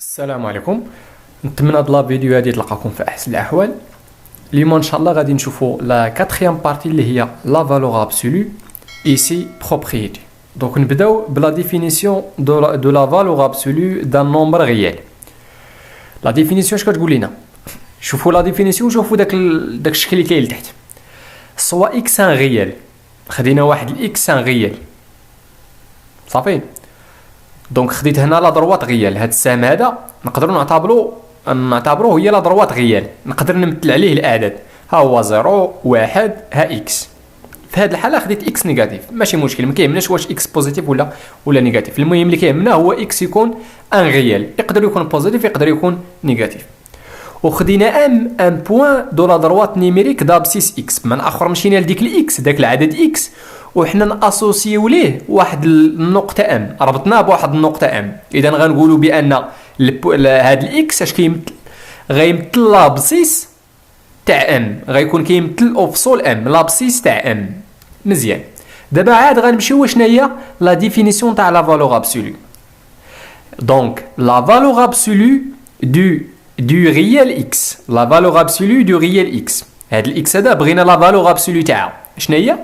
السلام عليكم. نتمنى هاد لا فيديو هادي تلقاكم في احسن الاحوال. اليوم ان شاء الله غادي نشوفوا لا كاتريام بارتي اللي هي لا فالور ابسولو ايسي بروبريتي. دونك نبداو بلا ديفينيسيون دو لا فالور ابسولو دان نومبر ريال. لا ديفينيسيون اش كتقول لنا؟ شوفوا لا ديفينيسيون، شوفوا داك الشكل اللي كاين لتحت. سوا اكس ان ريال، خدينا واحد الاكس ان ريال صافي. دونك خديت هنا لا دروات غيال، هاد السهم هذا نقدروا نعتبروه هي لا دروات غيال، نقدر نمثل عليه الاعداد، ها هو 0 1 ها اكس. في هاد الحاله خديت اكس نيجاتيف، ماشي مشكل، ما كيهمناش واش اكس بوزيتيف ولا نيجاتيف، المهم اللي كيهمنا هو اكس يكون ان ريال، يقدر يكون بوزيتيف يقدر يكون نيجاتيف. وخدينا ان بوين دو لا دروات نيميريك دابسيس اكس، بمعنى اخر مشينا لديك الاكس، داك العدد اكس، وحنا ناسوسيو ليه واحد النقطه ام، ربطناه بواحد النقطه ام. اذا غنقولوا بان هاد الاكس اش كيمثل؟ غيمثل لابسيس تاع ام، غيكون كيمثل اوفسول ام، لابسيس تاع ام. مزيان، دابا عاد غنمشيو شنو هي لا ديفينيسيون تاع لا فالور ابسولو. دونك لا فالور ابسولو du réel x، la valeur absolue du réel x. هاد الاكس هذا بغينا لا فالور ابسولو تاعها شنو هي؟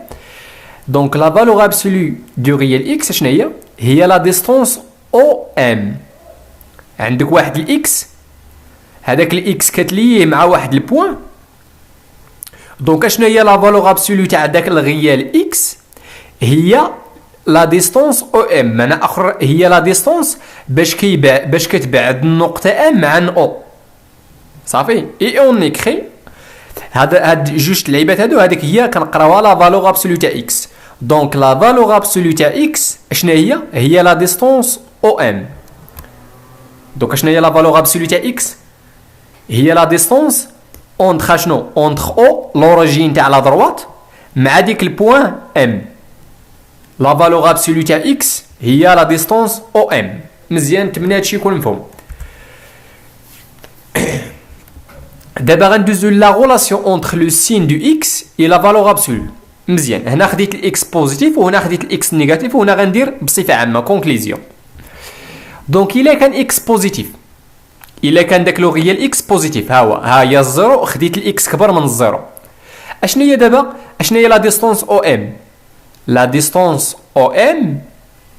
دونك لا فالور ابسولو دو ريال اكس شنو هي؟ هي لا ديستونس او ام. عندك واحد الاكس، هذاك الاكس كتليه مع واحد البوان. دونك شنو هي لا فالور ابسولو تاع داك الريال اكس؟ هي لا ديستونس او ام، معنى اخر هي لا ديستونس باش كتبعد النقطه ام عن او صافي. اي اون ايكري هاد جوج اللعيبات هادو، هذيك هي كنقراوها لا فالور ابسولو تاع اكس. دونك لا فالور ابسولو تاع اكس شنو هي؟ هي لا ديستونس او ام. دونك شنو هي لا فالور ابسولو تاع اكس؟ هي لا ديستونس اونتر شنو؟ اونتر او لوريجين تاع لا دروات مع ديك البوان ام. لا فالور ابسولو تاع اكس هي لا ديستونس او ام. مزيان، نتمنى هادشي يكون مفهوم. دابا غندوزو لا غولاسيون اونتر لو سين دو اكس اي لا فالور ابسولو. مزيان، هنا خديت الاكس بوزيتيف وهنا خديت الاكس نيجاتيف، وهنا غندير بصفه عامه كونكليزيون. دونك الا كان اكس بوزيتيف، الا كان داك لو ريال اكس بوزيتيف، ها هي الزيرو، خديت الاكس كبر من الزيرو. اشنو هي دابا؟ اشنو هي لا ديستونس او ام؟ لا ديستونس او ام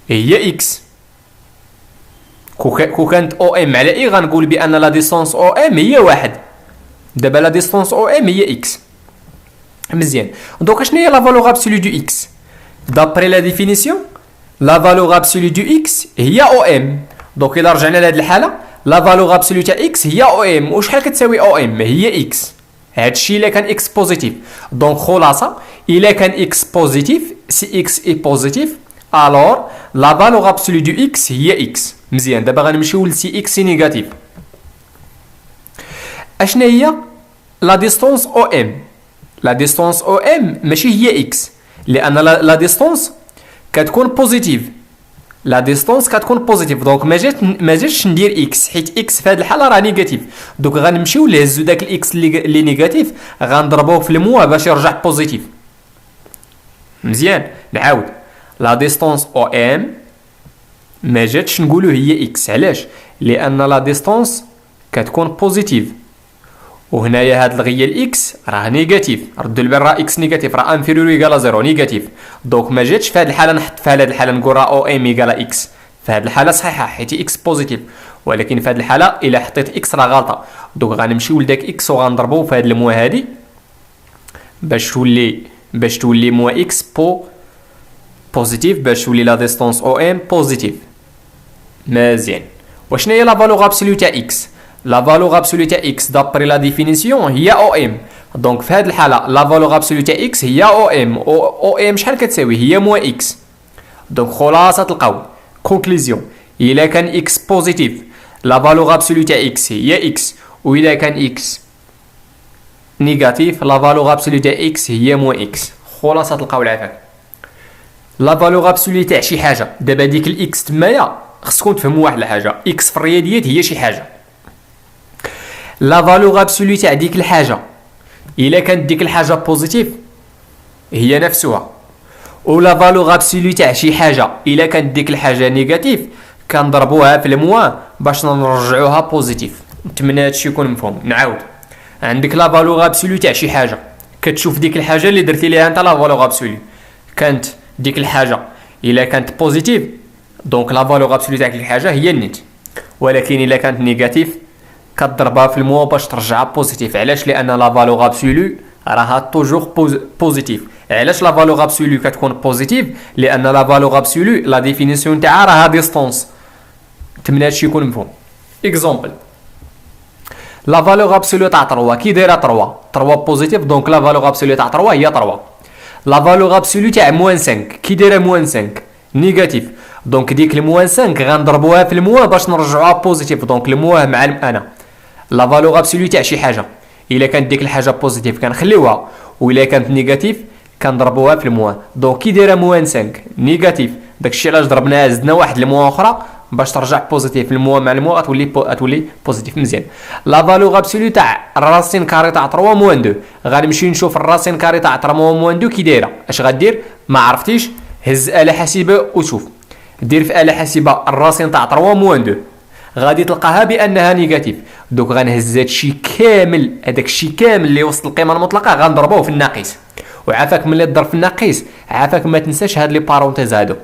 هي اكس. كو كانت او ام على اي غنقول بان لا ديستونس او ام هي واحد. دابا لا ديستونس او ام هي اكس. مزيان، دونك شنو هي لا فالور ابسولو دو اكس؟ دابري لا ديفينيسيون لا فالور ابسولو دو اكس هي او ام. دونك الا رجعنا لهاد الحاله لا فالور ابسولو تاع اكس هي او ام. وشحال كتساوي او ام؟ هي اكس. هادشي الا كان اكس بوزيتيف. دونك خلاصه الا كان اكس بوزيتيف، سي اكس اي بوزيتيف، الور لا فالور ابسولو دو اكس هي اكس. مزيان، دابا غنمشيو لسي اكس نيجاتيف. اشنا هي لا ديستونس او ام؟ لا ديستونس او ام ماشي هي اكس، لان لا ديستونس كتكون بوزيتيف. لا ديستونس كتكون بوزيتيف، دونك ما جاتش ندير اكس، حيت اكس في هذه الحاله راه نيجاتيف. دونك غنمشيو نهزو داك الاكس اللي نيجاتيف غنضربوه في الموا باش يرجع بوزيتيف. مزيان، نعاود لا ديستونس او ام ما جاتش نقولو هي اكس. علاش؟ لان لا ديستونس كتكون بوزيتيف، وهنايا هاد الغيال اكس راه نيجاتيف. ردوا البال، راه اكس نيجاتيف، راه انفيريور ايكالا زيرو نيجاتيف. دونك ما جاتش في هاد الحاله نحط في هاد الحاله نقول راه او ام ايكالا اكس. في هاد الحاله صحيحه حيت اكس بوزيتيف، ولكن في هاد الحاله الا حطيت اكس راه غلطه. دونك غنمشيو لداك اكس وغنضربوه في هاد الموا هادي باش تولي موا اكس بوزيتيف، باش تولي لا ديستونس او ام بوزيتيف. مزيان، وشنو هي لا فالور ابسولو تاع اكس؟ لا فالور ابسولو تاع اكس دابري لا ديفينيسيون هي او ام. دونك في هذه الحاله لا فالور ابسولو تاع اكس هي او ام. او ام شحال كتساوي؟ هي موا اكس. دونك خلاصه تلقاو كونكليزيون، الا كان اكس بوزيتيف لا فالور ابسولو تاع اكس هي اكس، واذا كان اكس نيجاتيف لا فالور ابسولو تاع اكس هي موا اكس. خلاصه تلقاو العفاك. لا فالور ابسولو تاع شي حاجه، دابا ديك الاكس تمايا خصكم تفهموا واحد الحاجه، اكس في الرياضيات هي شي حاجه. لا فالور ابسولو تاع ديك الحاجه الا كانت ديك الحاجه بوزيتيف هي نفسها، ولا فالور ابسولو تاع شي حاجه الا كانت ديك الحاجه نيجاتيف كنضربوها في الموا باش نرجعوها بوزيتيف. نتمنى هادشي يكون مفهوم. نعاود، عندك لا فالور ابسولو تاع شي حاجه، كتشوف ديك الحاجه اللي درتي ليها انت لا فالور ابسولو، كانت ديك الحاجه الا كانت بوزيتيف دونك لا فالور ابسولو تاع ديك الحاجه هي النيت، ولكن الا كانت نيجاتيف كتضربها في الموا باش ترجعها بوزيتيف. علاش؟ لان لا فالور ابسولو راها توجور بوزيتيف. علاش لا فالور ابسولو كتكون بوزيتيف؟ لان لا فالور ابسولو لا ديفينيسيون تاعها راها ديستونس. نتمنى هادشي يكون مفهوم. اكزومبل، لا فالور ابسولو تاع 3 كي دايره 3 بوزيتيف دونك لا فالور ابسولو تاع 3 هي 3. لا فالور ابسولو تاع موان 5 كي دايره موان 5 نيجاتيف دونك ديك الموان 5 غنضربوها في الموا باش نرجعوها بوزيتيف دونك الموا مع انا. لا فالور ابسولو تاع شي حاجه الا كانت ديك الحاجه بوزيتيف كنخليوها والا كانت نيجاتيف كنضربوها في الموا دونك كي دايره موان 5 نيجاتيف داكشي علاش ضربناها زدنا واحد الموا اخرى باش ترجع بوزيتيف. الموا مع الموا غتولي بوزيتيف. مزيان. لا فالور ابسولو تاع الراسين كاري تاع 3 موان 2 غنمشي نشوف الراسين كاري تاع 3 موان 2 كي دايره. اش غدير؟ ما عرفتيش هز آلة حاسبة وشوف. دير في آلة حاسبة الراسين تاع 3 موان 2 غادي تلقاها بانها نيجاتيف دوك غنهز هادشي كامل، هذاك الشيء كامل اللي وسط القيمه المطلقه غنضربوه في الناقص. وعافاك ملي تضرب في الناقص عافاك ما تنساش هاد لي بارونتيز هادو.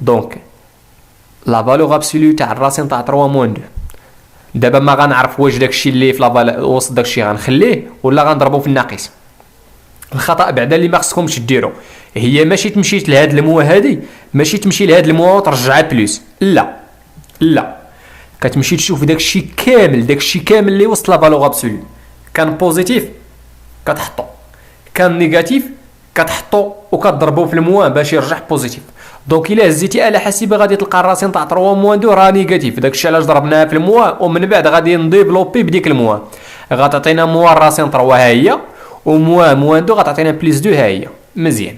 دونك لا فالور ابسولو تاع الراسين تاع 3 موان 2 دابا ما غنعرف واش داكشي اللي في وسط داكشي غنخليه ولا غنضربو في الناقص. الخطا بعدا اللي ما خصكمش ديروا هي ماشي تمشي لهاد الموا هادي، ماشي تمشي لهاد الموا وترجعها بلوس، لا كتمشي تشوف داكشي كامل اللي وسط لا فالور ابسولو. كان بوزيتيف كتحطو، كان نيجاتيف كتحطو وكتضربو في الموا باش يرجع بوزيتيف. دونك الا هزيتي آلة حاسبة غادي تلقى الراسين تاع 3 موان 2 راه نيجاتيف، داكشي علاش ضربناها في الموا ومن بعد غادي نديفلوبي بديك الموا غتعطينا موا الراسين 3 ها هي وموا موان 2 غتعطينا بليس 2 ها هي. مزيان.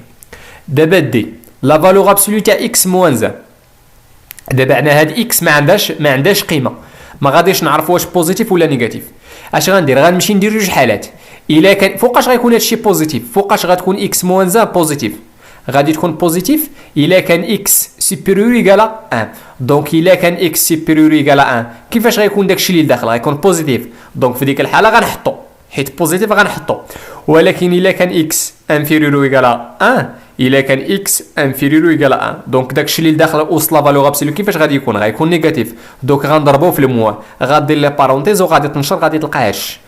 دابا دي لا فالور ابسولو تاع اكس موان زان. دابا عندنا هاد اكس ما عندهاش قيمه، ما غاديش نعرف واش بوزيتيف ولا نيجاتيف. اش غندير؟ غنمشي ندير جوج حالات. الا كان فوقاش غيكون هادشي بوزيتيف؟ فوقاش غتكون اكس موان زان بوزيتيف؟ غادي تكون بوزيتيف الا كان اكس سوبيريور ايكالا 1. دونك الا كان اكس سوبيريور ايكالا 1 كيفاش غيكون داكشي اللي داخل؟ غيكون بوزيتيف دونك في ديك الحاله غنحطو حيت بوزيتيف غنحطو. ولكن الا كان اكس انفيريور ايكالا 1 الا كان اكس انفيريور ايكالا 1 دونك داكشي اللي داخل وسط لا فالور ابسولو كيفاش غادي يكون؟ غيكون نيجاتيف دونك غنضربوه في الموا غادير لي بارونتيز وغادي تنشر غادي تلقى هادشي.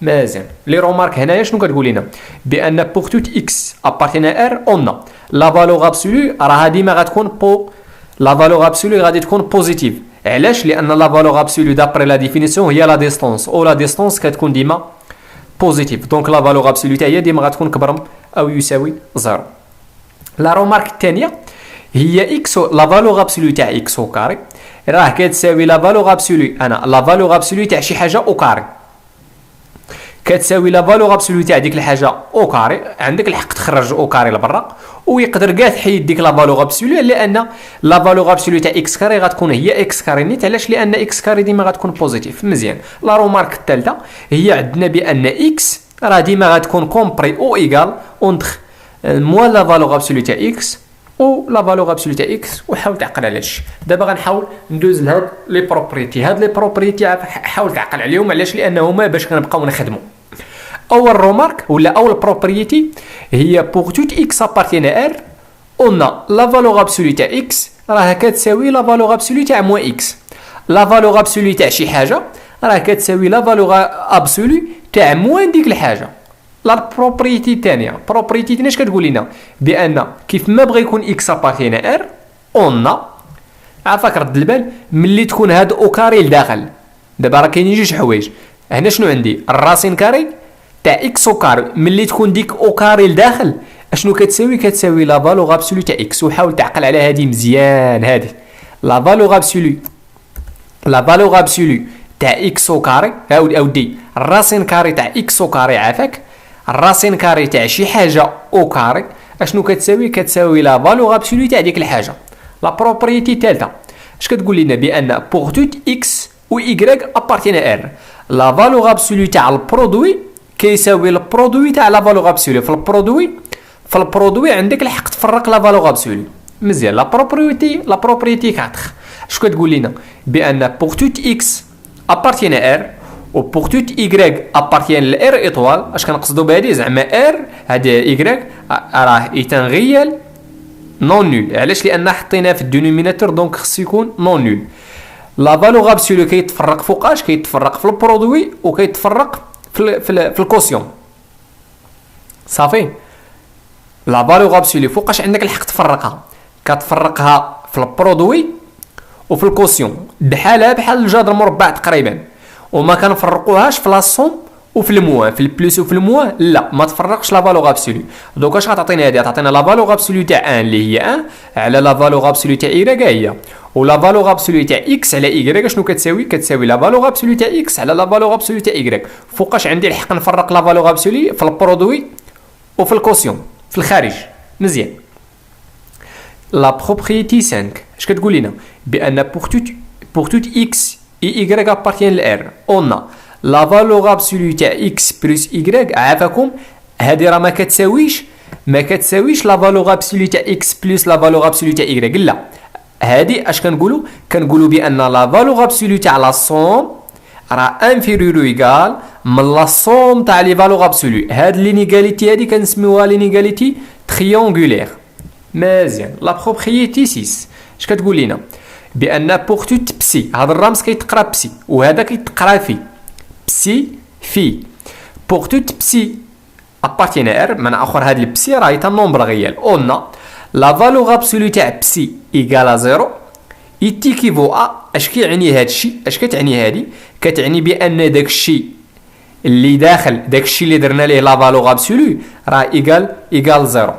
مازال لي رومارك هنايا شنو كتقول لنا؟ بان بوغ توت اكس ابارتينا ار اون لا فالور ابسولو راه ديما غتكون لا فالور ابسولو غادي تكون بوزيتيف. علاش؟ لان لا فالور ابسولو دابري لا ديفينيسيون هي لا ديستونس او لا ديستونس كتكون ديما بوزيتيف دونك لا فالور ابسولو تاع هي ديما غتكون كبر او يساوي 0. لا رومارك الثانيه هي اكس لا فالور ابسولو تاع اكس او كاري راه كتساوي لا فالور ابسولو لا فالور ابسولو تاع شي حاجه او كاري كتساوي لا فالور ابسولو تاع ديك الحاجه او كاري. عندك الحق تخرج او كاري لبرا ويقدر كاع تحيد ديك لا فالور ابسولو لان لا فالور ابسولو تاع اكس كاري غتكون هي اكس كاري نيت. علاش؟ لان اكس كاري ديما غتكون بوزيتيف. مزيان. لا رومارك الثالثه هي عندنا بان اكس راه ديما غتكون كومبري او ايغال اونتر موا لا فالور ابسولو تاع اكس و لا فالور ابسولو تاع اكس. وحاول تعقل على هادشي. دابا غنحاول ندوز لهاد لي بروبريتي. هاد لي بروبريتي حاول تعقل عليهم. علاش؟ لانه هما باش كنبقاو نخدموا. اول رومارك ولا اول بروبريتي هي بوغ توت اكس ابارتينا ار اون لا فالور ابسولو تاع اكس راه كتساوي لا فالور ابسولو تاع موا اكس. لا فالور ابسولو تاع شي حاجه راه كتساوي لا فالور ابسولو تاع موان ديك الحاجه. لا بروبريتي الثانيه بروبريتي اش كتقول لنا؟ بان كيف ما بغى يكون اكس ابارتينا ار اون عافاك رد البال ملي تكون هاد او كاري لداخل. دابا راه كاينين جوج حوايج هنا. شنو عندي؟ الراسين كاري تاع اكس او كاري ملي تكون ديك او كاري لداخل اشنو كتساوي؟ كتساوي لا فالور ابسولو تاع اكس. وحاول تعقل على هذه مزيان. هذه لا فالور ابسولو تاع اكس او كاري اودي الراسين كاري تاع اكس او كاري عافاك الراسين كاري تاع شي حاجه او كاري اشنو كتساوي؟ كتساوي لا فالور ابسولو تاع ديك الحاجه. لا بروبريتي الثالثه اش كتقول لنا؟ بان بوغ توت اكس و ايغريك ابارتينا ار لا فالور ابسولو تاع البرودوي كيساوي البرودوي تاع لا فالور ابسولو. في البرودوي عندك الحق تفرق لا فالور ابسولو. مزيان. لا بروبريتي 4 اش كتقول لنا؟ بان بوغ توت اكس ابارتيان ار و بوغ توت ايغريك ابارتيان لار ايطوال. اش كنقصدوا بهادي؟ زعما ار هاد ايغريك راه ايتان غيال نون نول. علاش؟ لان حطيناه في الدينوميناتور دونك خصو يكون نون نول. لا فالور ابسولو كيتفرق فوقاش؟ كيتفرق في البرودوي وكيتفرق في الكوسيون. صافي. لا فالور ابسولو فوقاش عندك الحق تفرقها؟ كتفرقها في البرودوي وفي الكوسيون، بحال الجذر مربع تقريبا. وما كنفرقوهاش في لاصوم وفي الموان، في البلوس وفي الموان لا، ما تفرقش لا فالور ابسولو. دوك اش غتعطينا هادي؟ تعطينا لا فالور ابسولو تاع 1 اللي هي 1 على لا فالور ابسولو تاع ايغريك هي، ولا فالور ابسولو تاع اكس على ايغريك شنو كتساوي؟ كتساوي لا فالور ابسولو تاع اكس على لا فالور ابسولو تاع ايغريك. فوقاش عندي الحق نفرق لا فالور ابسولو؟ في البرودوي وفي الكوسيون في الخارج. مزيان. لا بروبريتي 5 اش كتقول لنا؟ بان pour toute x et y appartiennent à R on a la valeur absolue تاع x plus y. عافاكم هذه راه ما كتساويش لا فالور ابسولو تاع x plus لا فالور ابسولو تاع y. لا، هذه اش كنقولوا بان لا فالور ابسولو تاع لا سوم راه انفيريور او ايغال من لا سوم تاع لي فالور ابسولو. هاد لينيغاليتي هذه كنسميوها لينيغاليتي تريونغولير. مزيان. لا بروبريتي 6 اش كتقول لنا؟ بان بوغ توت بسي، هذا الرمز كيتقرا بسي وهذا كيتقرا في بسي في. بوغ توت بسي ابارتيان ار، معنى اخر هاد البسي راهي تا نومبر غيال. اون لا فالور ابسولو تاع بسي ايكال زيرو يتيكيفو ا. اش كيعني هادشي؟ اش كتعني هادي؟ كتعني بان داكشي اللي داخل داكشي اللي درنا ليه لا فالور ابسولو راه ايكال زيرو.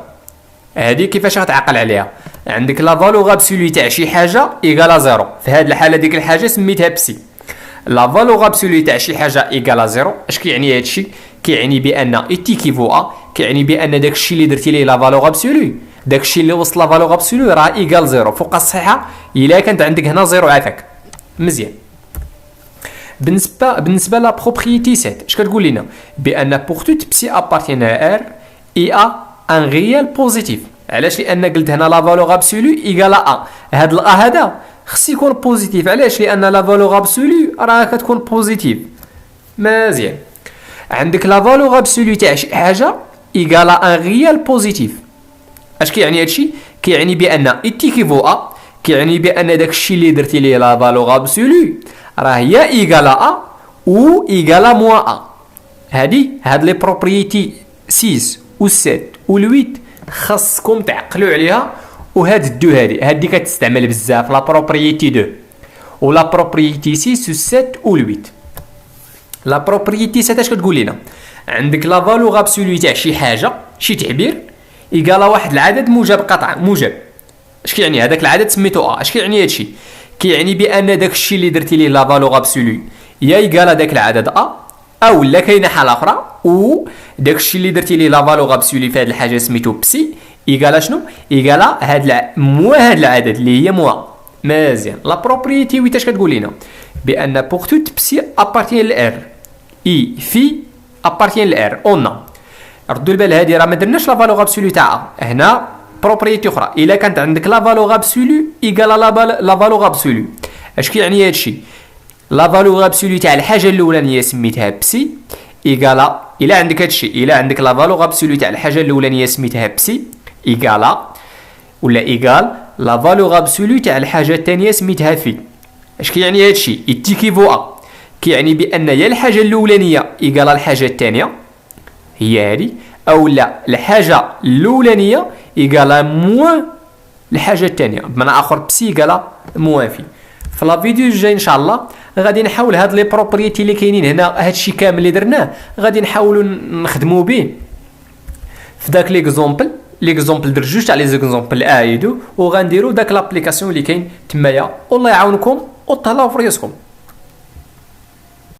هادي كيفاش غتعقل عليها؟ عندك لا فالور ابسولو تاع شي حاجه ايكال زيرو، في هاد الحاله ديك الحاجه سميتها بسي. لا فالور ابسولو تاع شي حاجه ايكال زيرو. اش كيعني هادشي؟ كيعني بان ايتيكيفو ا، كيعني بان داكشي اللي درتي ليه لا فالور ابسولو، داكشي اللي وصل لا فالور ابسولو راه ايكال زيرو. فوق الصحيحه الا كانت عندك هنا زيرو عافاك. مزيان. بالنسبه لا بروبريتي 7 اش كتقول لنا؟ بان بوغ توت بسي ابارتيان ار اي ا ان ريال بوزيتيف. علاش؟ لان قلت هنا لا فالور ابسولو ايكال ا، هاد الا هذا خص يكون بوزيتيف. علاش؟ لان لا فالور ابسولو راه كتكون بوزيتيف. مزيان. عندك لا فالور ابسولو تاع شي حاجه ايكال ان ريال بوزيتيف. اش كيعني هادشي؟ كيعني بان اتيكيفو ا، كيعني بان داكشي اللي درتي ليه لا فالور ابسولو راه يا ايكال ا او ايكال موان ا. هاد لي بروبريتي 6 و 7 و 8 خاصكم تعقلوا عليها. وهاد الدو هادي كتستعمل بزاف، لا بروبريتي 2 ولا بروبريتي 6 و 7 و 8. لا بروبريتي 7 اش كتقول لنا؟ عندك لا فالور ابسولو تاع شي حاجه شي تعبير ايكال واحد العدد موجب قطعا موجب. اش كيعني هذاك العدد سميتو ا؟ اش كيعني هادشي؟ كيعني بان داكشي اللي درتي ليه لا فالور ابسولو يا ايكال هذاك العدد ا، او لا كاينه حاله اخرى و داكشي اللي درتي ليه لا فالور ابسولو في هاد الحاجه سميتو بسي ايكال شنو؟ ايكال هاد هاد العدد اللي هي موان. مزيان. لا بروبريتي 8 اش كتقول لنا؟ بان بوغ توت بسي ابارتيان لار اي في ابارتيان لار اون. ردوا البال هادي راه ما درناش لا فالور ابسولو تاع هنا بروبريتي اخرى. الا كانت عندك لا فالور ابسولو ايكال لا فالور ابسولو. اش كيعني هادشي؟ لا فالور ابسولو تاع الحاجه الاولانيه سميتها بسي ايكال. الا عندك هادشي، الا عندك لا فالور ابسولو تاع الحاجه الاولانيه سميتها بسي ايكال ولا ايكال لا فالور ابسولو تاع الحاجه الثانيه سميتها في. اش كيعني هادشي؟ يتيكيفو ا، كيعني بان يا الحاجه الاولانيه ايكال الحاجه الثانيه هي هادي، او لا الحاجه الاولانيه ايكال موان الحاجه الثانيه. بمعنى اخر بسي ايكال موان في. في لا فيديو الجاي ان شاء الله غادي نحاول هاد لي بروبريتي اللي كاينين هنا، هادشي كامل اللي درناه غادي نحاولوا نخدموا به في داك ليكزومبل درت جوج تاع لي زيكزومبل ا و دو، وغنديروا داك لابليكاسيون اللي كاين تمايا. والله يعاونكم وتهلاو في رياسكم.